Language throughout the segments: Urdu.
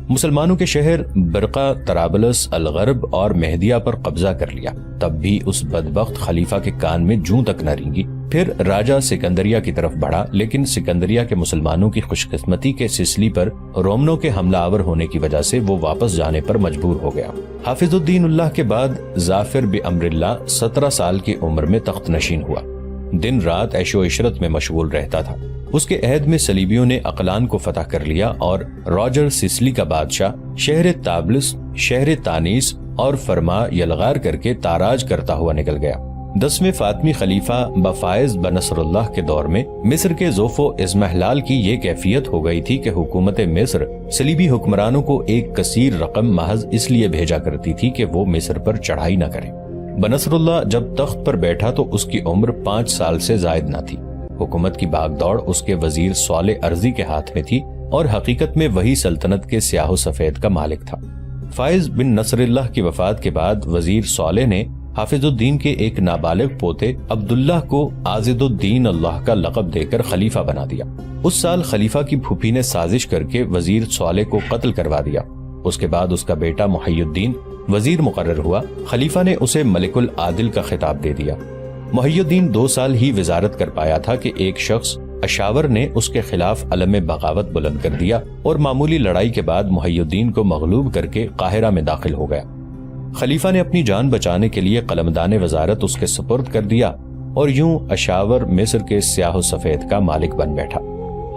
مسلمانوں کے شہر برقہ، طرابلس، الغرب اور مہدیہ پر قبضہ کر لیا، تب بھی اس بدبخت خلیفہ کے کان میں جوں تک نہ رینگی۔ پھر راجہ سکندریہ کی طرف بڑھا، لیکن سکندریہ کے مسلمانوں کی خوش قسمتی کے سسلی پر رومنوں کے حملہ آور ہونے کی وجہ سے وہ واپس جانے پر مجبور ہو گیا۔ حافظ الدین اللہ کے بعد ظافر بامر اللہ 17 سال کی عمر میں تخت نشین ہوا۔ دن رات عیش و عشرت میں مشغول رہتا تھا۔ اس کے عہد میں صلیبیوں نے اقلان کو فتح کر لیا اور راجر سسلی کا بادشاہ شہر طابلس، شہر تانیس اور فرما یلغار کر کے تاراج کرتا ہوا نکل گیا۔ 10ویں فاطمی خلیفہ بفائز بنصر اللہ کے دور میں مصر کے ذوف و اضمحلال کی یہ کیفیت ہو گئی تھی کہ حکومت مصر صلیبی حکمرانوں کو ایک کثیر رقم محض اس لیے بھیجا کرتی تھی کہ وہ مصر پر چڑھائی نہ کریں۔ بنصر اللہ جب تخت پر بیٹھا تو اس کی عمر 5 سال سے زائد نہ تھی۔ حکومت کی بھاگ دوڑ اس کے وزیر صالح ارضی کے ہاتھ میں تھی اور حقیقت میں وہی سلطنت کے سیاہ و سفید کا مالک تھا۔ فائز بن نصر اللہ کی وفات کے بعد وزیر صالح نے حافظ الدین کے ایک نابالغ پوتے عبداللہ کو عاضد الدین اللہ کا لقب دے کر خلیفہ بنا دیا۔ اس سال خلیفہ کی پھوپھی نے سازش کر کے وزیر صالح کو قتل کروا دیا۔ اس کے بعد اس کا بیٹا محی الدین وزیر مقرر ہوا۔ خلیفہ نے اسے ملک العادل کا خطاب دے دیا۔ محی الدین 2 سال ہی وزارت کر پایا تھا کہ ایک شخص اشاور نے اس کے خلاف علم بغاوت بلند کر دیا اور معمولی لڑائی کے بعد محی الدین کو مغلوب کر کے قاہرہ میں داخل ہو گیا۔ خلیفہ نے اپنی جان بچانے کے لیے قلمدان وزارت اس کے سپرد کر دیا اور یوں اشاور مصر کے سیاہ و سفید کا مالک بن بیٹھا۔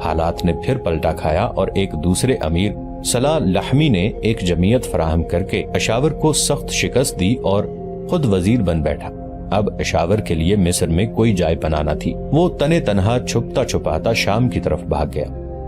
حالات نے پھر پلٹا کھایا اور ایک دوسرے امیر صلاح لحمی نے ایک جمعیت فراہم کر کے اشاور کو سخت شکست دی اور خود وزیر بن بیٹھا۔ اب اشاور کے لیے مصر میں کوئی جائے پناہ نہ تھی۔ وہ تنے تنہا چھپتا چھپاتا شام کی طرف بھاگ گیا۔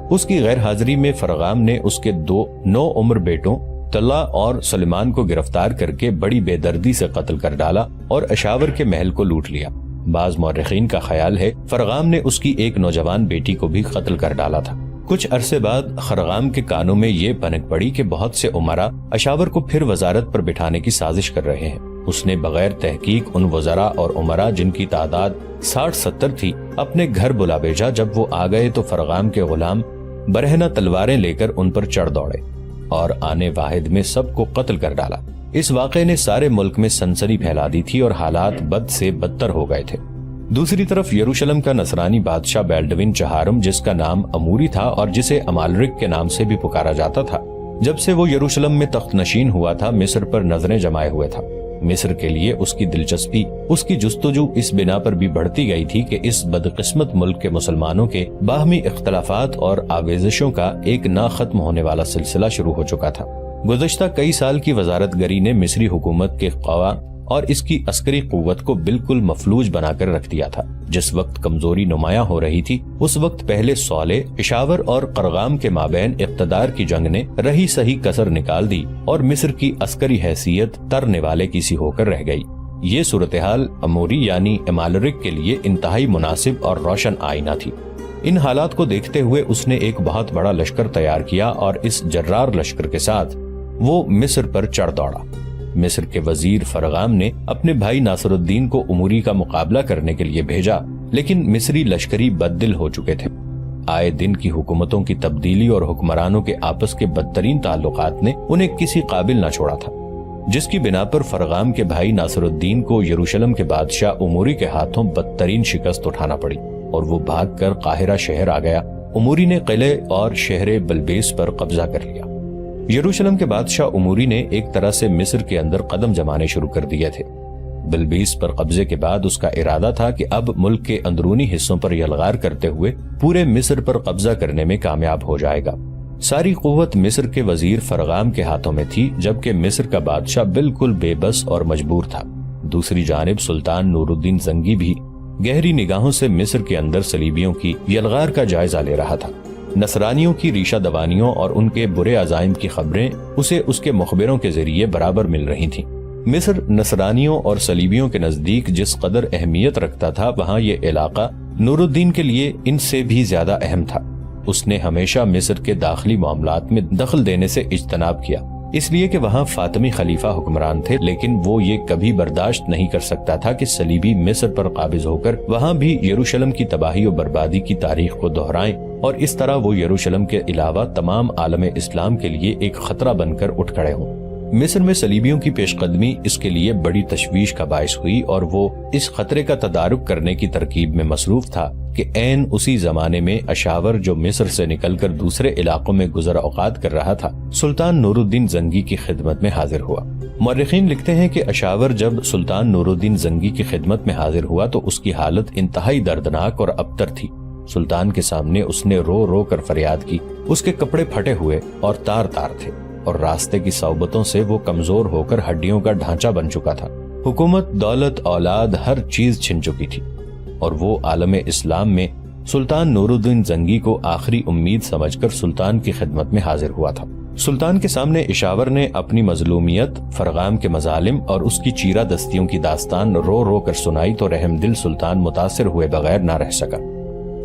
اس کی غیر حاضری میں فرغام نے اس کے 2 نو عمر بیٹوں طلحہ اور سلیمان کو گرفتار کر کے بڑی بے دردی سے قتل کر ڈالا اور اشاور کے محل کو لوٹ لیا۔ بعض مورخین کا خیال ہے فرغام نے اس کی ایک نوجوان بیٹی کو بھی قتل کر ڈالا تھا۔ کچھ عرصے بعد خرغام کے کانوں میں یہ پنک پڑی کہ بہت سے امراء اشاور کو پھر وزارت پر بٹھانے کی سازش کر رہے ہیں۔ اس نے بغیر تحقیق ان وزراء اور امراء جن کی تعداد 60-70 تھی اپنے گھر بلا بھیجا۔ جب وہ آ گئے تو فرغام کے غلام برہنہ تلواریں لے کر ان پر چڑھ دوڑے اور آنے واحد میں سب کو قتل کر ڈالا۔ اس واقعے نے سارے ملک میں سنسنی پھیلا دی تھی اور حالات بد سے بدتر ہو گئے تھے۔ دوسری طرف یروشلم کا نصرانی بادشاہ بیلڈوین چہارم، جس کا نام اموری تھا اور جسے امالرک کے نام سے بھی پکارا جاتا تھا، جب سے وہ یروشلم میں تخت نشین ہوا تھا مصر پر نظریں جمائے ہوئے تھا۔ مصر کے لیے اس کی دلچسپی، اس کی جستجو اس بنا پر بھی بڑھتی گئی تھی کہ اس بدقسمت ملک کے مسلمانوں کے باہمی اختلافات اور آویزشوں کا ایک نہ ختم ہونے والا سلسلہ شروع ہو چکا تھا۔ گزشتہ کئی سال کی وزارت گری نے مصری حکومت کے قوا اور اس کی عسکری قوت کو بالکل مفلوج بنا کر رکھ دیا تھا۔ جس وقت کمزوری نمایاں ہو رہی تھی اس وقت پہلے صالح، اشاور اور قرغام کے مابین اقتدار کی جنگ نے رہی سہی کسر نکال دی اور مصر کی عسکری حیثیت ترنے والے کی سی ہو کر رہ گئی۔ یہ صورتحال اموری یعنی امالرک کے لیے انتہائی مناسب اور روشن آئینہ تھی۔ ان حالات کو دیکھتے ہوئے اس نے ایک بہت بڑا لشکر تیار کیا اور اس جرار لشکر کے ساتھ وہ مصر پر چڑھ دوڑا۔ مصر کے وزیر فرغام نے اپنے بھائی ناصر الدین کو اموری کا مقابلہ کرنے کے لیے بھیجا، لیکن مصری لشکری بددل ہو چکے تھے۔ آئے دن کی حکومتوں کی تبدیلی اور حکمرانوں کے آپس کے بدترین تعلقات نے انہیں کسی قابل نہ چھوڑا تھا، جس کی بنا پر فرغام کے بھائی ناصر الدین کو یروشلم کے بادشاہ اموری کے ہاتھوں بدترین شکست اٹھانا پڑی اور وہ بھاگ کر قاہرہ شہر آ گیا۔ اموری نے قلعے اور شہر بلبیس پر قبضہ کر لیا۔ یروشلم کے بادشاہ اموری نے ایک طرح سے مصر کے اندر قدم جمانے شروع کر دیے تھے۔ بلبیس پر قبضے کے بعد اس کا ارادہ تھا کہ اب ملک کے اندرونی حصوں پر یلغار کرتے ہوئے پورے مصر پر قبضہ کرنے میں کامیاب ہو جائے گا۔ ساری قوت مصر کے وزیر فرغام کے ہاتھوں میں تھی، جبکہ مصر کا بادشاہ بالکل بے بس اور مجبور تھا۔ دوسری جانب سلطان نور الدین زنگی بھی گہری نگاہوں سے مصر کے اندر صلیبیوں کی یلغار کا جائزہ لے رہا تھا۔ نصرانیوں کی ریشہ دوانیوں اور ان کے برے عزائم کی خبریں اسے اس کے مخبروں کے ذریعے برابر مل رہی تھیں۔ مصر نصرانیوں اور صلیبیوں کے نزدیک جس قدر اہمیت رکھتا تھا، وہاں یہ علاقہ نور الدین کے لیے ان سے بھی زیادہ اہم تھا۔ اس نے ہمیشہ مصر کے داخلی معاملات میں دخل دینے سے اجتناب کیا۔ اس لیے کہ وہاں فاطمی خلیفہ حکمران تھے، لیکن وہ یہ کبھی برداشت نہیں کر سکتا تھا کہ صلیبی مصر پر قابض ہو کر وہاں بھی یروشلم کی تباہی و بربادی کی تاریخ کو دہرائیں، اور اس طرح وہ یروشلم کے علاوہ تمام عالم اسلام کے لیے ایک خطرہ بن کر اٹھ کھڑے ہوں۔ مصر میں صلیبیوں کی پیش قدمی اس کے لیے بڑی تشویش کا باعث ہوئی، اور وہ اس خطرے کا تدارک کرنے کی ترکیب میں مصروف تھا کہ عین اسی زمانے میں اشاور، جو مصر سے نکل کر دوسرے علاقوں میں گزر اوقات کر رہا تھا، سلطان نور الدین زنگی کی خدمت میں حاضر ہوا۔ مورخین لکھتے ہیں کہ اشاور جب سلطان نور الدین زنگی کی خدمت میں حاضر ہوا تو اس کی حالت انتہائی دردناک اور ابتر تھی۔ سلطان کے سامنے اس نے رو رو کر فریاد کی۔ اس کے کپڑے پھٹے ہوئے اور تار تار تھے، اور راستے کی صحبتوں سے وہ کمزور ہو کر ہڈیوں کا ڈھانچہ بن چکا تھا۔ حکومت، دولت، اولاد، ہر چیز چھن چکی تھی، اور وہ عالم اسلام میں سلطان نور الدین زنگی کو آخری امید سمجھ کر سلطان کی خدمت میں حاضر ہوا تھا۔ سلطان کے سامنے اشاور نے اپنی مظلومیت، فرغام کے مظالم اور اس کی چیرہ دستیوں کی داستان رو رو کر سنائی تو رحم دل سلطان متاثر ہوئے بغیر نہ رہ سکا۔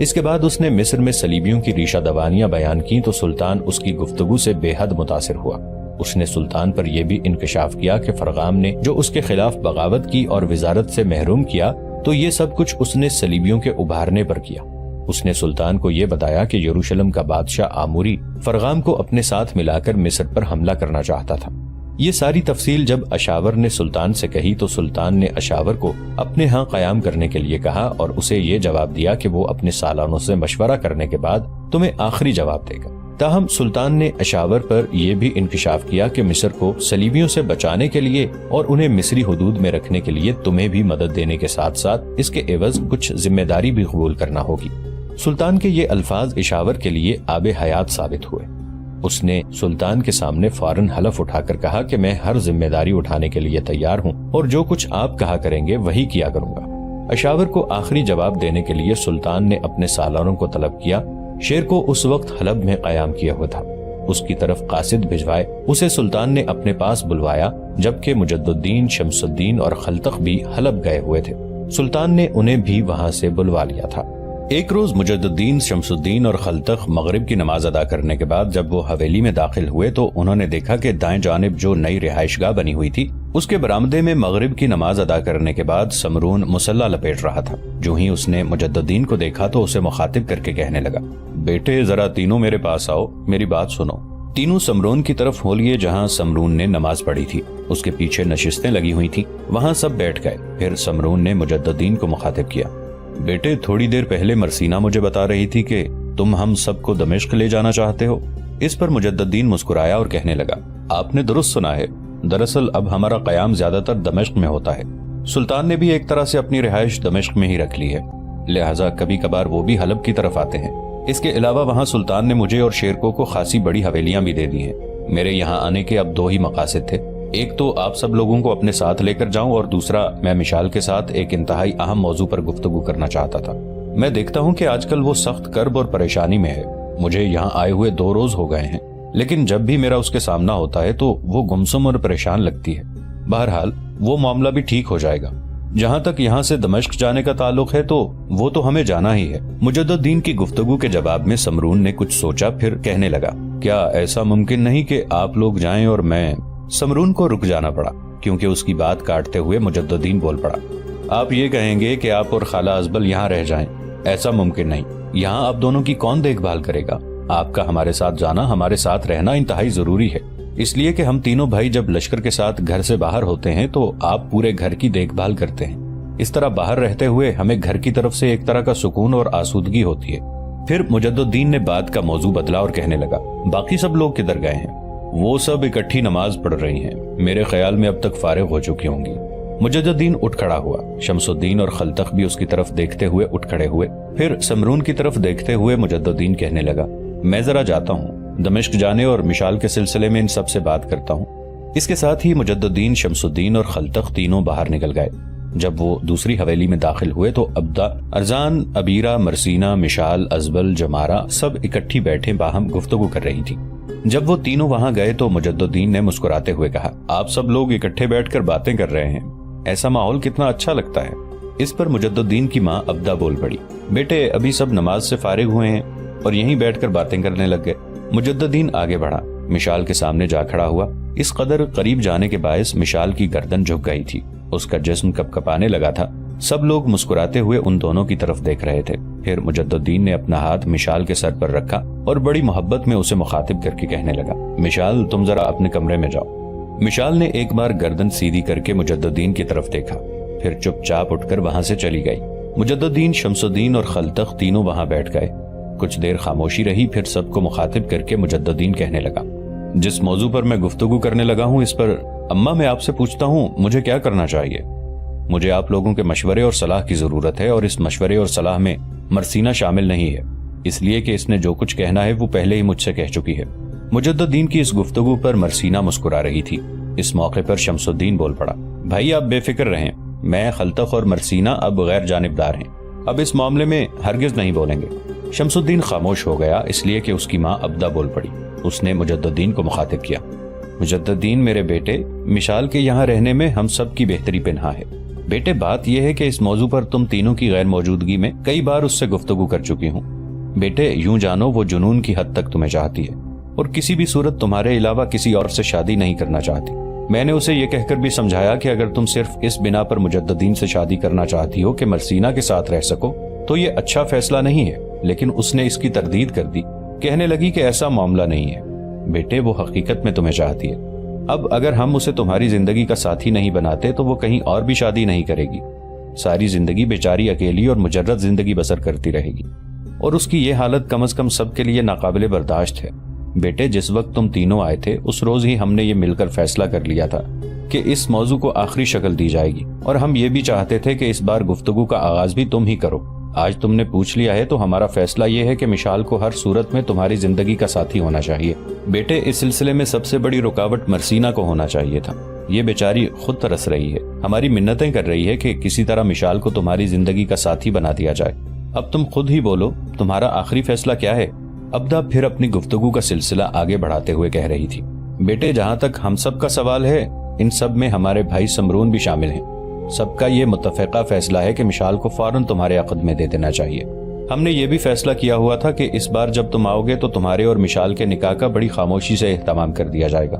اس کے بعد اس نے مصر میں صلیبیوں کی ریشہ دوانیاں بیان کی تو سلطان اس کی گفتگو سے بے حد متاثر ہوا۔ اس نے سلطان پر یہ بھی انکشاف کیا کہ فرغام نے جو اس کے خلاف بغاوت کی اور وزارت سے محروم کیا، تو یہ سب کچھ اس نے صلیبیوں کے ابھارنے پر کیا۔ اس نے سلطان کو یہ بتایا کہ یروشلم کا بادشاہ آموری فرغام کو اپنے ساتھ ملا کر مصر پر حملہ کرنا چاہتا تھا۔ یہ ساری تفصیل جب اشاور نے سلطان سے کہی تو سلطان نے اشاور کو اپنے ہاں قیام کرنے کے لیے کہا، اور اسے یہ جواب دیا کہ وہ اپنے سالانوں سے مشورہ کرنے کے بعد تمہیں آخری جواب دے گا۔ تاہم سلطان نے اشاور پر یہ بھی انکشاف کیا کہ مصر کو صلیبیوں سے بچانے کے لیے اور انہیں مصری حدود میں رکھنے کے لیے تمہیں بھی مدد دینے کے ساتھ ساتھ اس کے عوض کچھ ذمہ داری بھی قبول کرنا ہوگی۔ سلطان کے یہ الفاظ اشاور کے لیے آب حیات ثابت ہوئے۔ اس نے سلطان کے سامنے فوراً حلف اٹھا کر کہا کہ میں ہر ذمہ داری اٹھانے کے لیے تیار ہوں، اور جو کچھ آپ کہا کریں گے وہی کیا کروں گا۔ اشاور کو آخری جواب دینے کے لیے سلطان نے اپنے سالاروں کو طلب کیا۔ شیر کو اس وقت حلب میں قیام کیا ہوا تھا، اس کی طرف قاصد بھجوائے۔ اسے سلطان نے اپنے پاس بلوایا، جبکہ مجد الدین، شمس الدین اور خلتق بھی حلب گئے ہوئے تھے۔ سلطان نے انہیں بھی وہاں سے بلوا لیا تھا۔ ایک روز مجد الدین، شمس الدین اور خلتق مغرب کی نماز ادا کرنے کے بعد جب وہ حویلی میں داخل ہوئے تو انہوں نے دیکھا کہ دائیں جانب جو نئی رہائش گاہ بنی ہوئی تھی اس کے برآمدے میں مغرب کی نماز ادا کرنے کے بعد سمرون مصلی لپیٹ رہا تھا۔ جو ہی اس نے مجد الدین کو دیکھا تو اسے مخاطب کر کے کہنے لگا، بیٹے ذرا تینوں میرے پاس آؤ، میری بات سنو۔ تینوں سمرون کی طرف ہو لیے جہاں سمرون نے نماز پڑھی تھی۔ اس کے پیچھے نشستیں لگی ہوئی تھیں، وہاں سب بیٹھ گئے۔ پھر سمرون نے مجد الدین کو مخاطب کیا، بیٹے تھوڑی دیر پہلے مرسینہ مجھے بتا رہی تھی کہ تم ہم سب کو دمشق لے جانا چاہتے ہو۔ اس پر مجد الدین مسکرایا اور کہنے لگا، آپ نے درست سنا ہے، دراصل اب ہمارا قیام زیادہ تر دمشق میں ہوتا ہے۔ سلطان نے بھی ایک طرح سے اپنی رہائش دمشق میں ہی رکھ لی ہے، لہٰذا کبھی کبھار وہ بھی حلب کی طرف آتے ہیں۔ اس کے علاوہ وہاں سلطان نے مجھے اور شیرکو کو خاصی بڑی حویلیاں بھی دے دی ہیں۔ میرے یہاں آنے کے اب دو ہی مقاصد تھے، ایک تو آپ سب لوگوں کو اپنے ساتھ لے کر جاؤں، اور دوسرا میں مشال کے ساتھ ایک انتہائی اہم موضوع پر گفتگو کرنا چاہتا تھا۔ میں دیکھتا ہوں کہ آج کل وہ سخت کرب اور پریشانی میں ہے۔ مجھے یہاں آئے ہوئے 2 روز ہو گئے ہیں، لیکن جب بھی میرا اس کے سامنا ہوتا ہے تو وہ گمسم اور پریشان لگتی ہے۔ بہرحال وہ معاملہ بھی ٹھیک ہو جائے گا۔ جہاں تک یہاں سے دمشق جانے کا تعلق ہے تو وہ تو ہمیں جانا ہی ہے۔ مجد الدین کی گفتگو کے جواب میں سمرون نے کچھ سوچا، پھر کہنے لگا، کیا ایسا ممکن نہیں کہ آپ لوگ جائیں اور میں؟ سمرون کو رک جانا پڑا، کیونکہ اس کی بات کاٹتے ہوئے مجد الدین بول پڑا، آپ یہ کہیں گے کہ آپ اور خالہ ازبل یہاں رہ جائیں؟ ایسا ممکن نہیں۔ یہاں آپ دونوں کی کون دیکھ بھال کرے گا؟ آپ کا ہمارے ساتھ جانا، ہمارے ساتھ رہنا انتہائی ضروری ہے، اس لیے کہ ہم تینوں بھائی جب لشکر کے ساتھ گھر سے باہر ہوتے ہیں تو آپ پورے گھر کی دیکھ بھال کرتے ہیں۔ اس طرح باہر رہتے ہوئے ہمیں گھر کی طرف سے ایک طرح کا سکون اور آسودگی ہوتی ہے۔ پھر مجد الدین نے بات کا موضوع بدلا اور کہنے لگا، باقی سب لوگ کدھر گئے ہیں؟ وہ سب اکٹھی نماز پڑھ رہی ہیں، میرے خیال میں اب تک فارغ ہو چکی ہوں گی۔ مجد الدین اٹھ کھڑا ہوا، شمس الدین اور خلتق بھی اس کی طرف دیکھتے ہوئے اٹھ کھڑے ہوئے۔ پھر سمرون کی طرف دیکھتے ہوئے مجد الدین کہنے لگا، میں ذرا جاتا ہوں، دمشق جانے اور مشال کے سلسلے میں ان سب سے بات کرتا ہوں۔ اس کے ساتھ ہی مجد الدین، شمس الدین اور خلتق تینوں باہر نکل گئے۔ جب وہ دوسری حویلی میں داخل ہوئے تو ابدا، ارزان، ابیرہ، مرسینہ، مشال، ازبل، جمارہ سب اکٹھی بیٹھے باہم گفتگو کر رہی تھی۔ جب وہ تینوں وہاں گئے تو مجد الدین نے مسکراتے ہوئے کہا، آپ سب لوگ اکٹھے بیٹھ کر باتیں کر رہے ہیں، ایسا ماحول کتنا اچھا لگتا ہے۔ اس پر مجد الدین کی ماں ابدا بول پڑی، بیٹے ابھی سب نماز سے فارغ ہوئے ہیں اور یہیں بیٹھ کر باتیں کرنے لگ گئے۔ مجد الدین آگے بڑھا، مشال کے سامنے جا کھڑا ہوا اس قدر قریب جانے کے باعث مشال کی گردن جھک گئی تھی، اس کا جسم کپکپانے لگا تھا۔ سب لوگ مسکراتے ہوئے ان دونوں کی طرف دیکھ رہے تھے۔ پھر مجد الدین نے اپنا ہاتھ مشال کے سر پر رکھا اور بڑی محبت میں اسے مخاطب کر کے کہنے لگا، مشال تم ذرا اپنے کمرے میں جاؤ۔ مشال نے ایک بار گردن سیدھی کر کے مجد الدین کی طرف دیکھا، پھر چپ چاپ اٹھ کر وہاں سے چلی گئی۔ مجد الدین، شمس الدین اور خلتخ تینوں وہاں بیٹھ گئے۔ کچھ دیر خاموشی رہی، پھر سب کو مخاطب کر کے مجد الدین کہنے لگا، جس موضوع پر میں گفتگو کرنے لگا ہوں اس پر اماں میں آپ سے پوچھتا ہوں مجھے کیا کرنا چاہیے؟ مجھے آپ لوگوں کے مشورے اور صلاح کی ضرورت ہے، اور اس مشورے اور صلاح میں مرسینہ شامل نہیں ہے، اس لیے کہ اس نے جو کچھ کہنا ہے وہ پہلے ہی مجھ سے کہہ چکی ہے۔ مجد الدین کی اس گفتگو پر مرسینہ مسکرا رہی تھی۔ اس موقع پر شمس الدین بول پڑا، بھائی آپ بے فکر رہیں، میں، خلتخ اور مرسینہ اب غیر جانبدار ہیں، اب اس معاملے میں ہرگز نہیں بولیں گے۔ شمس الدین خاموش ہو گیا، اس لیے کہ اس کی ماں ابدا بول پڑی۔ اس نے مجد الدین کو مخاطب کیا، مجد الدین میرے بیٹے، مشال کے یہاں رہنے میں ہم سب کی بہتری پنہا ہے۔ بیٹے بات یہ ہے کہ اس موضوع پر تم تینوں کی غیر موجودگی میں کئی بار اس سے گفتگو کر چکی ہوں۔ بیٹے یوں جانو وہ جنون کی حد تک تمہیں چاہتی ہے اور کسی بھی صورت تمہارے علاوہ کسی اور سے شادی نہیں کرنا چاہتی۔ میں نے اسے یہ کہہ کر بھی سمجھایا کہ اگر تم صرف اس بنا پر مجد الدین سے شادی کرنا چاہتی ہو کہ مرسینہ کے ساتھ رہ سکو تو یہ اچھا فیصلہ نہیں ہے، لیکن اس نے اس کی تردید کر دی، کہنے لگی کہ ایسا معاملہ نہیں ہے۔ بیٹے وہ حقیقت میں تمہیں چاہتی ہے، اب اگر ہم اسے تمہاری زندگی کا ساتھی نہیں بناتے تو وہ کہیں اور بھی شادی نہیں کرے گی، ساری زندگی بیچاری اکیلی اور مجرد زندگی بسر کرتی رہے گی، اور اس کی یہ حالت کم از کم سب کے لیے ناقابل برداشت ہے۔ بیٹے جس وقت تم تینوں آئے تھے اس روز ہی ہم نے یہ مل کر فیصلہ کر لیا تھا کہ اس موضوع کو آخری شکل دی جائے گی، اور ہم یہ بھی چاہتے تھے کہ اس بار گفتگو کا آغاز بھی تم ہی کرو۔ آج تم نے پوچھ لیا ہے تو ہمارا فیصلہ یہ ہے کہ مشال کو ہر صورت میں تمہاری زندگی کا ساتھی ہونا چاہیے۔ بیٹے اس سلسلے میں سب سے بڑی رکاوٹ مرسینہ کو ہونا چاہیے تھا، یہ بیچاری خود ترس رہی ہے، ہماری منتیں کر رہی ہے کہ کسی طرح مشال کو تمہاری زندگی کا ساتھی بنا دیا جائے۔ اب تم خود ہی بولو، تمہارا آخری فیصلہ کیا ہے؟ ابدا پھر اپنی گفتگو کا سلسلہ آگے بڑھاتے ہوئے کہہ رہی تھی، بیٹے جہاں تک ہم سب کا سوال ہے، ان سب میں ہمارے بھائی سمرون بھی شامل ہیں۔ سب کا یہ متفقہ فیصلہ ہے کہ مشال کو فوراً تمہارے عقد میں دے دینا چاہیے۔ ہم نے یہ بھی فیصلہ کیا ہوا تھا کہ اس بار جب تم آؤ گے تو تمہارے اور مشال کے نکاح کا بڑی خاموشی سے اہتمام کر دیا جائے گا۔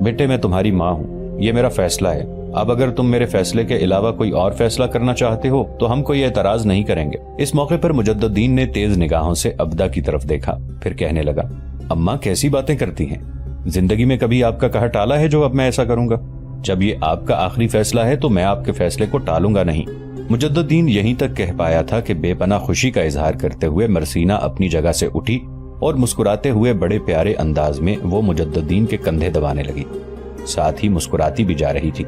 بیٹے میں تمہاری ماں ہوں، یہ میرا فیصلہ ہے، اب اگر تم میرے فیصلے کے علاوہ کوئی اور فیصلہ کرنا چاہتے ہو تو ہم کوئی اعتراض نہیں کریں گے۔ اس موقع پر مجد الدین نے تیز نگاہوں سے ابدا کی طرف دیکھا، پھر کہنے لگا، اماں کیسی باتیں کرتی ہیں، زندگی میں کبھی آپ کا کہا ٹالا ہے جو اب میں ایسا کروں گا؟ جب یہ آپ کا آخری فیصلہ ہے تو میں آپ کے فیصلے کو ٹالوں گا نہیں۔ مجد الدین یہیں تک کہہ پایا تھا کہ بے پناہ خوشی کا اظہار کرتے ہوئے مرسینہ اپنی جگہ سے اٹھی اور مسکراتے ہوئے بڑے پیارے انداز میں وہ مجد الدین کے کندھے دبانے لگی، ساتھ ہی مسکراتی بھی جا رہی تھی۔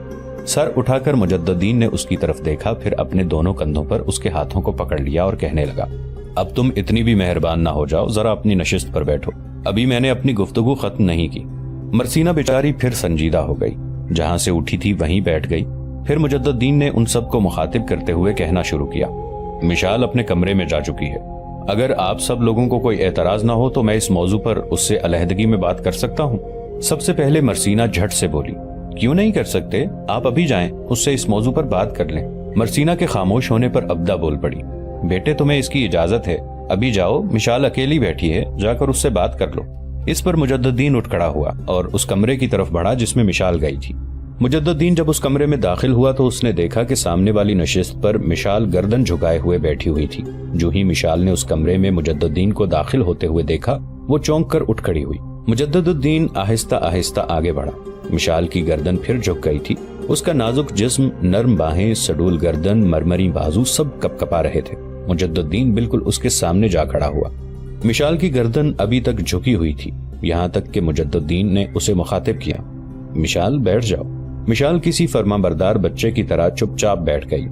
سر اٹھا کر مجد الدین نے اس کی طرف دیکھا، پھر اپنے دونوں کندھوں پر اس کے ہاتھوں کو پکڑ لیا اور کہنے لگا، اب تم اتنی بھی مہربان نہ ہو جاؤ، ذرا اپنی نشست پر بیٹھو، ابھی میں نے اپنی گفتگو ختم نہیں کی۔ مرسینہ بیچاری پھر سنجیدہ ہو گئی، جہاں سے اٹھی تھی وہیں بیٹھ گئی۔ پھر مجد الدین نے ان سب کو مخاطب کرتے ہوئے کہنا شروع کیا، مشال اپنے کمرے میں جا چکی ہے، اگر آپ سب لوگوں کو کوئی اعتراض نہ ہو تو میں اس موضوع پر اس سے علیحدگی میں بات کر سکتا ہوں۔ سب سے پہلے مرسینہ جھٹ سے بولی، کیوں نہیں کر سکتے، آپ ابھی جائیں اس سے اس موضوع پر بات کر لیں۔ مرسینہ کے خاموش ہونے پر ابدا بول پڑی، بیٹے تمہیں اس کی اجازت ہے، ابھی جاؤ، مشال اکیلی بیٹھی ہے، جا کر اس سے بات کر لو۔ اس پر مجد الدین اٹھ کھڑا ہوا اور اس کمرے کی طرف بڑھا جس میں مشال گئی تھی۔ مجد الدین جب اس کمرے میں داخل ہوا تو اس نے دیکھا کہ سامنے والی نشست پر مشال گردن جھکائے ہوئے بیٹھی ہوئی تھی۔ جو ہی مشال نے اس کمرے میں مجد الدین کو داخل ہوتے ہوئے دیکھا، وہ چونک کر اٹھ کھڑی ہوئی۔ مجد الدین آہستہ آہستہ آگے بڑھا، مشال کی گردن پھر جھک گئی تھی، اس کا نازک جسم، نرم باہیں، سڈول گردن، مرمری بازو سب کپ کپا رہے تھے۔ مجد الدین بالکل اس کے سامنے جا کھڑا ہوا۔ مشال کی گردن ابھی تک جھکی ہوئی تھی، یہاں تک کہ مجد الدین نے اسے مخاطب کیا، مشال بیٹھ جاؤ۔ مشال کسی فرما بردار بچے کی طرح چپ چاپ بیٹھ گئی،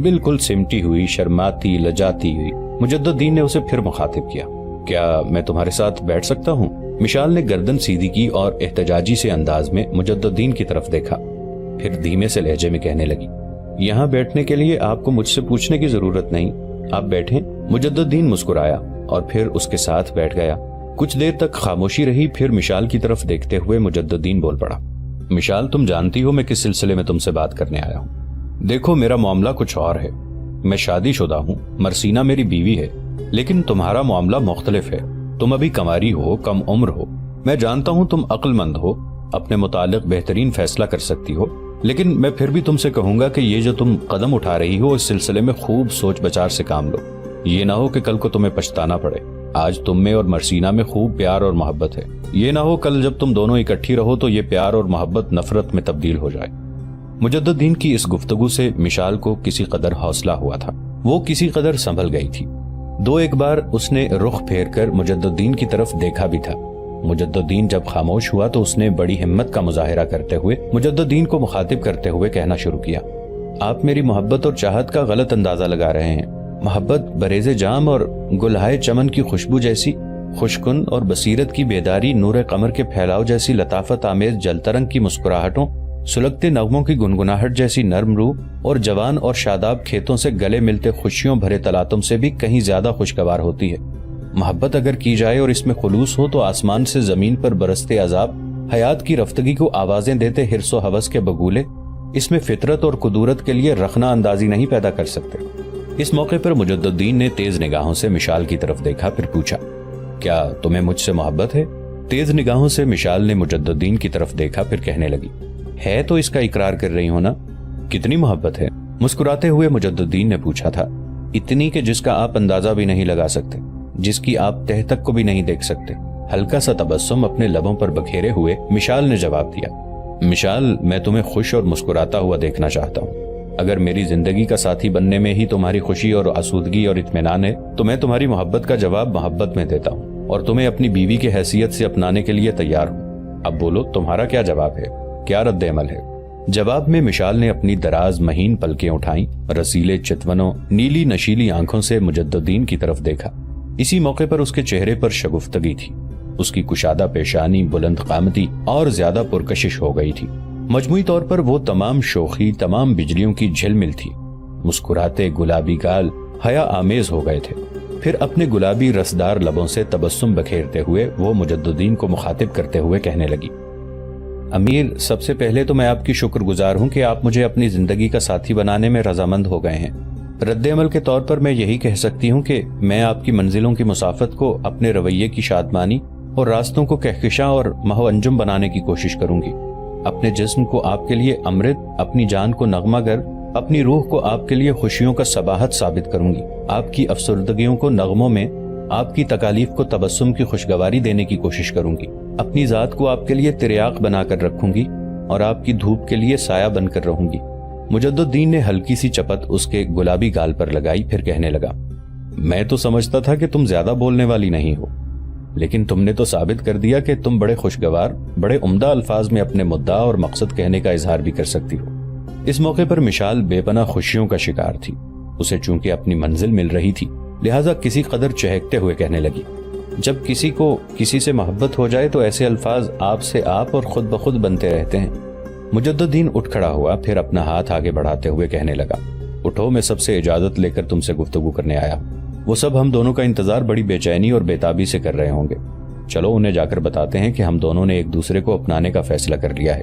بالکل سمٹی ہوئی، شرماتی، لجاتی ہوئی۔ مجد الدین نے اسے پھر مخاطب کیا، کیا میں تمہارے ساتھ بیٹھ سکتا ہوں؟ مشال نے گردن سیدھی کی اور احتجاجی سے انداز میں مجد الدین کی طرف دیکھا، پھر دھیمے سے لہجے میں کہنے لگی، یہاں بیٹھنے کے لیے آپ کو مجھ سے پوچھنے کی ضرورت نہیں، آپ بیٹھیں۔ مجد الدین مسکرایا اور پھر اس کے ساتھ بیٹھ گیا۔ کچھ دیر تک خاموشی رہی، پھر مشال کی طرف دیکھتے ہوئے مجد الدین بول پڑا، مشال تم جانتی ہو میں کس سلسلے میں تم سے بات کرنے آیا ہوں۔ دیکھو میرا معاملہ کچھ اور ہے، میں شادی شدہ ہوں، مرسینہ میری بیوی ہے، لیکن تمہارا معاملہ مختلف ہے۔ تم ابھی کنواری ہو، کم عمر ہو، میں جانتا ہوں تم عقل مند ہو، اپنے متعلق بہترین فیصلہ کر سکتی ہو، لیکن میں پھر بھی تم سے کہوں گا کہ یہ جو تم قدم اٹھا رہی ہو اس سلسلے میں خوب سوچ بچار سے کام لو۔ یہ نہ ہو کہ کل کو تمہیں پچھتانا پڑے۔ آج تم میں اور مرسینہ میں خوب پیار اور محبت ہے، یہ نہ ہو کل جب تم دونوں اکٹھی رہو تو یہ پیار اور محبت نفرت میں تبدیل ہو جائے۔ مجدد دین کی اس گفتگو سے مشال کو کسی قدر حوصلہ ہوا تھا، وہ کسی قدر سنبھل گئی تھی۔ دو ایک بار اس نے رخ پھیر کر مجدد دین کی طرف دیکھا بھی تھا۔ مجدد دین جب خاموش ہوا تو اس نے بڑی ہمت کا مظاہرہ کرتے ہوئے مجدد دین کو مخاطب کرتے ہوئے کہنا شروع کیا، آپ میری محبت اور چاہت کا غلط اندازہ لگا رہے ہیں۔ محبت بریز جام اور گلہائے چمن کی خوشبو جیسی خوشکن اور بصیرت کی بیداری نور قمر کے پھیلاؤ جیسی لطافت آمیز جلترنگ کی مسکراہٹوں، سلگتے نغموں کی گنگناہٹ جیسی نرم روح اور جوان اور شاداب کھیتوں سے گلے ملتے خوشیوں بھرے تلاطم سے بھی کہیں زیادہ خوشگوار ہوتی ہے۔ محبت اگر کی جائے اور اس میں خلوص ہو تو آسمان سے زمین پر برستے عذاب، حیات کی رفتگی کو آوازیں دیتے حرص و ہوس کے بگولے اس میں فطرت اور قدورت کے لیے رخنہ اندازی نہیں پیدا کر سکتے۔ اس موقع پر مجدد دین نے تیز نگاہوں سے مشال کی طرف دیکھا، پھر پوچھا، کیا تمہیں مجھ سے محبت ہے؟ تیز نگاہوں سے مشال نے مجدد دین کی طرف دیکھا، پھر کہنے لگی، ہے تو اس کا اقرار کر رہی ہو نا؟ کتنی محبت ہے؟ مسکراتے ہوئے مجدد دین نے پوچھا تھا۔ اتنی کہ جس کا آپ اندازہ بھی نہیں لگا سکتے، جس کی آپ تہ تک کو بھی نہیں دیکھ سکتے۔ ہلکا سا تبسم اپنے لبوں پر بکھیرے ہوئے مشال نے جواب دیا، مشال میں تمہیں خوش اور مسکراتا ہوا دیکھنا چاہتا ہوں۔ اگر میری زندگی کا ساتھی بننے میں ہی تمہاری خوشی اور آسودگی اور اطمینان ہے تو میں تمہاری محبت کا جواب محبت میں دیتا ہوں اور تمہیں اپنی بیوی کی حیثیت سے اپنانے کے لیے تیار ہوں۔ اب بولو، تمہارا کیا جواب ہے؟ کیا رد عمل ہے؟ جواب میں مشال نے اپنی دراز مہین پلکیں اٹھائیں، رسیلے چتونوں نیلی نشیلی آنکھوں سے مجدد دین کی طرف دیکھا۔ اسی موقع پر اس کے چہرے پر شگفتگی تھی، اس کی کشادہ پیشانی بلند قامتی اور زیادہ پرکشش ہو گئی تھی۔ مجموعی طور پر وہ تمام شوخی، تمام بجلیوں کی جھلمل تھی۔ مسکراتے گلابی گال حیا آمیز ہو گئے تھے۔ پھر اپنے گلابی رسدار لبوں سے تبسم بکھیرتے ہوئے وہ مجدد دین کو مخاطب کرتے ہوئے کہنے لگی، امیر، سب سے پہلے تو میں آپ کی شکر گزار ہوں کہ آپ مجھے اپنی زندگی کا ساتھی بنانے میں رضامند ہو گئے ہیں۔ رد عمل کے طور پر میں یہی کہہ سکتی ہوں کہ میں آپ کی منزلوں کی مسافت کو اپنے رویے کی شادمانی اور راستوں کو کہکشاں اور مہو انجم بنانے کی کوشش کروں گی۔ اپنے جسم کو آپ کے لیے امرت، اپنی جان کو نغمہ گر، اپنی روح کو آپ کے لیے خوشیوں کا صباحت ثابت کروں گی۔ آپ کی افسردگیوں کو نغموں میں، آپ کی تکالیف کو تبسم کی خوشگواری دینے کی کوشش کروں گی۔ اپنی ذات کو آپ کے لیے تریاق بنا کر رکھوں گی اور آپ کی دھوپ کے لیے سایہ بن کر رہوں گی۔ مجدد دین نے ہلکی سی چپت اس کے گلابی گال پر لگائی، پھر کہنے لگا، میں تو سمجھتا تھا کہ تم زیادہ بولنے والی نہیں ہو، لیکن تم نے تو ثابت کر دیا کہ تم بڑے خوشگوار، بڑے عمدہ الفاظ میں اپنے مدعا اور مقصد کہنے کا اظہار بھی کر سکتی ہو۔ اس موقع پر مشال بے پناہ خوشیوں کا شکار تھی۔ اسے چونکہ اپنی منزل مل رہی تھی لہٰذا کسی قدر چہکتے ہوئے کہنے لگی، جب کسی کو کسی سے محبت ہو جائے تو ایسے الفاظ آپ سے آپ اور خود بخود بنتے رہتے ہیں۔ مجدد دین اٹھ کھڑا ہوا، پھر اپنا ہاتھ آگے بڑھاتے ہوئے کہنے لگا، اٹھو، میں سب سے اجازت لے کر تم سے گفتگو کرنے آیا ہوں۔ وہ سب ہم دونوں کا انتظار بڑی بے چینی اور بےتابی سے کر رہے ہوں گے۔ چلو انہیں جا کر بتاتے ہیں کہ ہم دونوں نے ایک دوسرے کو اپنانے کا فیصلہ کر لیا ہے۔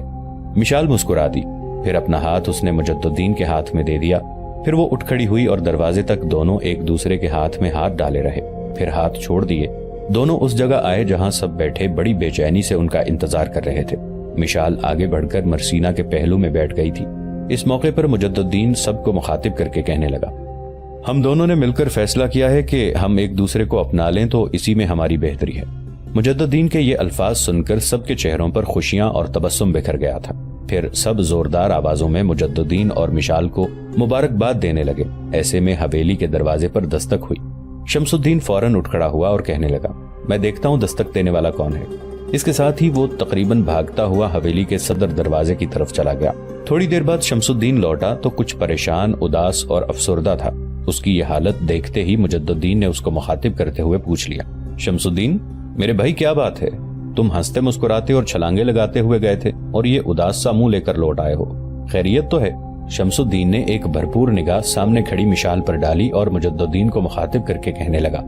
مشال مسکرا دی، پھر اپنا ہاتھ اس نے مجدد دین کے ہاتھ میں دے دیا۔ پھر وہ اٹھ کھڑی ہوئی اور دروازے تک دونوں ایک دوسرے کے ہاتھ میں ہاتھ ڈالے رہے، پھر ہاتھ چھوڑ دیے۔ دونوں اس جگہ آئے جہاں سب بیٹھے بڑی بے چینی سے ان کا انتظار کر رہے تھے۔ مشال آگے بڑھ کر مرسینہ کے پہلو میں بیٹھ گئی تھی۔ اس موقع پر مجدد دین سب کو مخاطب کر کے کہنے لگا، ہم دونوں نے مل کر فیصلہ کیا ہے کہ ہم ایک دوسرے کو اپنا لیں تو اسی میں ہماری بہتری ہے۔ مجدد دین کے یہ الفاظ سن کر سب کے چہروں پر خوشیاں اور تبسم بکھر گیا تھا۔ پھر سب زوردار آوازوں میں مجدد دین اور مشال کو مبارکباد دینے لگے۔ ایسے میں حویلی کے دروازے پر دستک ہوئی۔ شمس الدین فوراً اٹھ کھڑا ہوا اور کہنے لگا، میں دیکھتا ہوں دستک دینے والا کون ہے۔ اس کے ساتھ ہی وہ تقریباً بھاگتا ہوا حویلی کے صدر دروازے کی طرف چلا گیا۔ تھوڑی دیر بعد شمس الدین لوٹا تو کچھ پریشان، اداس اور افسردہ تھا۔ اس کی یہ حالت دیکھتے ہی مجدد دین نے اس کو مخاطب کرتے ہوئے پوچھ لیا، شمس الدین، میرے بھائی کیا بات ہے؟ تم ہنستے مسکراتے اور چھلانگے لگاتے ہوئے گئے تھے اور یہ اداس سا منہ لے کر لوٹ آئے ہو، خیریت تو ہے؟ شمس الدین نے ایک بھرپور نگاہ سامنے کھڑی مشال پر ڈالی اور مجدد دین کو مخاطب کر کے کہنے لگا،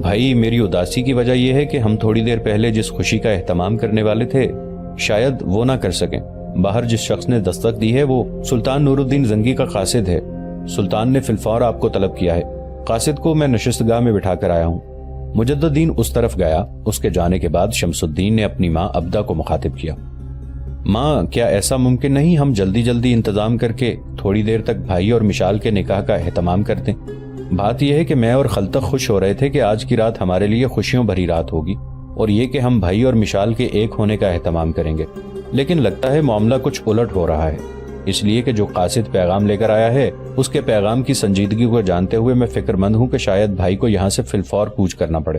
بھائی میری اداسی کی وجہ یہ ہے کہ ہم تھوڑی دیر پہلے جس خوشی کا اہتمام کرنے والے تھے شاید وہ نہ کر سکیں۔ باہر جس شخص نے دستک دی ہے وہ سلطان نور الدین زنگی کا قاصد ہے۔ سلطان نے فلفور آپ کو طلب کیا ہے۔ قاصد کو میں نشستگاہ میں بٹھا کر آیا ہوں۔ مجدد دین اس طرف گیا۔ اس کے جانے کے بعد شمس الدین نے اپنی ماں عبدہ کو مخاطب کیا، ماں کیا ایسا ممکن نہیں ہم جلدی جلدی انتظام کر کے تھوڑی دیر تک بھائی اور مشال کے نکاح کا اہتمام کر دیں؟ بات یہ ہے کہ میں اور خلتق خوش ہو رہے تھے کہ آج کی رات ہمارے لیے خوشیوں بھری رات ہوگی اور یہ کہ ہم بھائی اور مشال کے ایک ہونے کا اہتمام کریں گے، لیکن لگتا ہے معاملہ کچھ الٹ ہو رہا ہے، اس لیے کہ جو قاصد پیغام لے کر آیا ہے اس کے پیغام کی سنجیدگی کو جانتے ہوئے میں فکر مند ہوں کہ شاید بھائی کو یہاں سے فی الفور کوچ کرنا پڑے۔